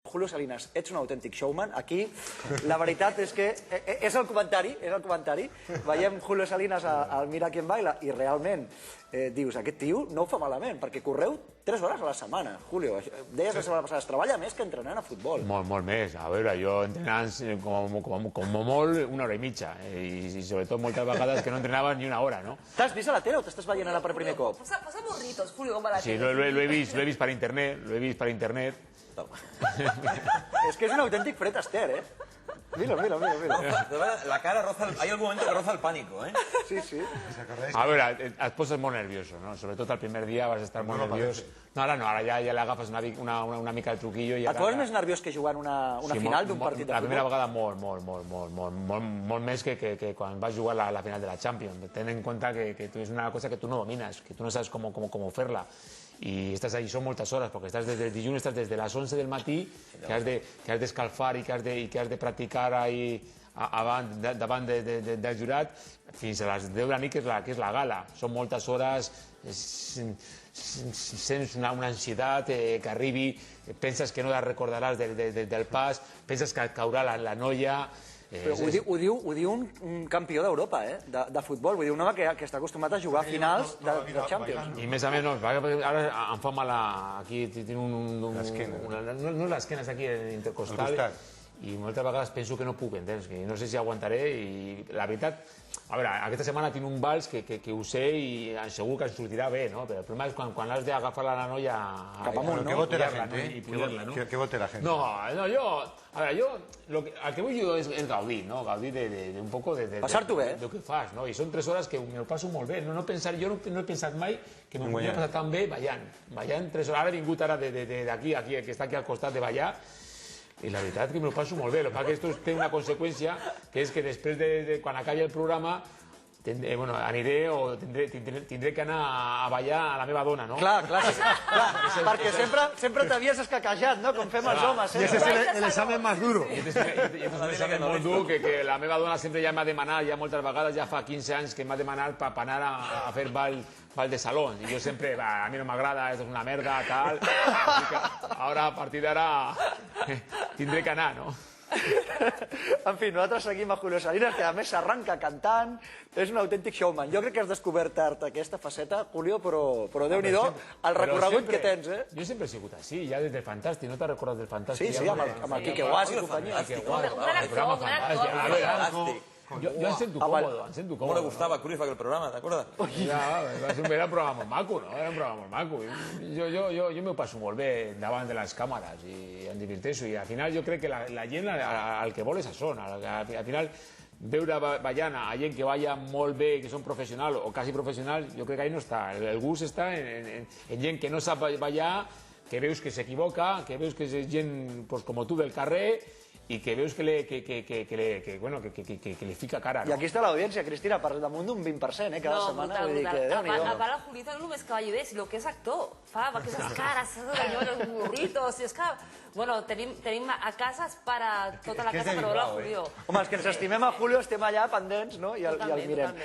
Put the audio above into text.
Julio Salinas, ets un autèntic showman. Aquí la veritat és que és el comentari. Veiem Julio Salinas al Mira quién baila i realment dius, aquest tio no ho fa malament, perquè correu 3 hores a la setmana. Julio, deies la setmana passada, es treballa més que entrenant a futbol. Molt més. A veure, jo entrenant com molt 1 hora i mitja i sobretot moltes vegades que no entrenava ni 1 hora, no? T'has vist a la tele o t'estàs veient ara per primer cop? Posa morritos, Julio, com va la Sí, tele. lo he vist per internet, És que és un autèntic Fred Astaire, eh? Mira. La cara roza, hay algún momento que roza el pánico, ¿eh? Sí. A veure, et poses molt nervioso, no? Sobretot el primer dia vas estar molt nerviós. No, ara no, ara ja l'agafes una mica el truquillo. Et poses més nerviós que jugant una final d'un partit de futbol? La primera vegada molt més que quan vas jugar la final de la Champions. Ten en compte que és una cosa que tu no domines, que tu no sabes cómo fer-la. I estàs allí, són moltes hores, perquè estàs des del dilluns, estàs des de les 11 del matí, que has d'escalfar i que has de practicar davant del jurat, fins a les 10 de la nit, que és la gala. Són moltes hores, sents una ansietat que arribi, penses que no la recordaràs del pas, penses que et caurà la noia. Però ho diu un campió d'Europa, de futbol. Vull dir, un home que està acostumat a jugar a finals de Champions. I més a més, ara em fa mal aquí, tinc no l'esquena, és aquí intercostal, i moltes vegades penso que no puc, entens? No sé si aguantaré, i la veritat, a veure, aquesta setmana tinc un vals que ho sé i segur que ens sortirà bé, no? Però el problema és quan has d'agafar la noia cap amunt, no? ¿Qué vote la gente? ¿Qué vote la gente? No, yo al que voy yo es gaudir, ¿no? Gaudir de un poco de passar-t'ho bé. De què fas, no? I són 3 hores que me ho passo molt bé. Jo no he pensat mai que m'ho podia passar tan bé ballant. Ballant 3 hores. Ara he vingut d'aquí, que està aquí al costat de ballar, i la veritat que me lo passo molt bé. El que passa és que esto té una conseqüència, que és que després quan acabi el programa aniré o tindré que anar a ballar a la meva dona, no? Clar, perquè sempre t'havies escaquejat, no? Com fem els homes. I ese es el examen más duro. I és un examen molt dur que la meva dona sempre ja m'ha demanat, ja moltes vegades, ja fa 15 anys que m'ha demanat per anar a fer ball de salón. I jo sempre, a mi no m'agrada, esto es una merda, tal. Ara, a partir d'ara, tindré que anar, no? En fi, nosaltres seguim a Julio Salinas, que a més s'arranca cantant, és un autèntic showman. Jo crec que has descobert tard aquesta faceta, Julio, però Déu-n'hi-do el recorregut que tens, eh? Jo sempre he sigut així, ja des del Fantàstic, no te'n recordes del Fantàstic? Sí, amb el Quique Guas i companyia. Un gran actor. Yo em sento cómodo, ¿Cómo le gustaba a Cruyff aquel programa, te acuerdas? Ja, va ser un programa molt maco, no? Era un programa molt maco. Jo m'ho passo molt bé davant de les càmeres i em diverteixo. I al final jo crec que la gent el que vol és això. Al final, veure ballant a gent que balla molt bé, que són professionals o quasi professionals, jo crec que ahí no està. El gust està en gent que no sap ballar, que veus que s'equivoca, que veus que és gent com tu del carrer, i que veus que li fica cara. I aquí està l'audiència, Cristina, per damunt d'un 20%, cada setmana. A part el Julito no només que balli bé, sinó que és actor. Fa aquestes cares, els burritos, i és que, bueno, tenim a casa per a tota la casa per veure el Julio. Home, els que ens estimem a Julio estem allà pendents, no? I el mirem.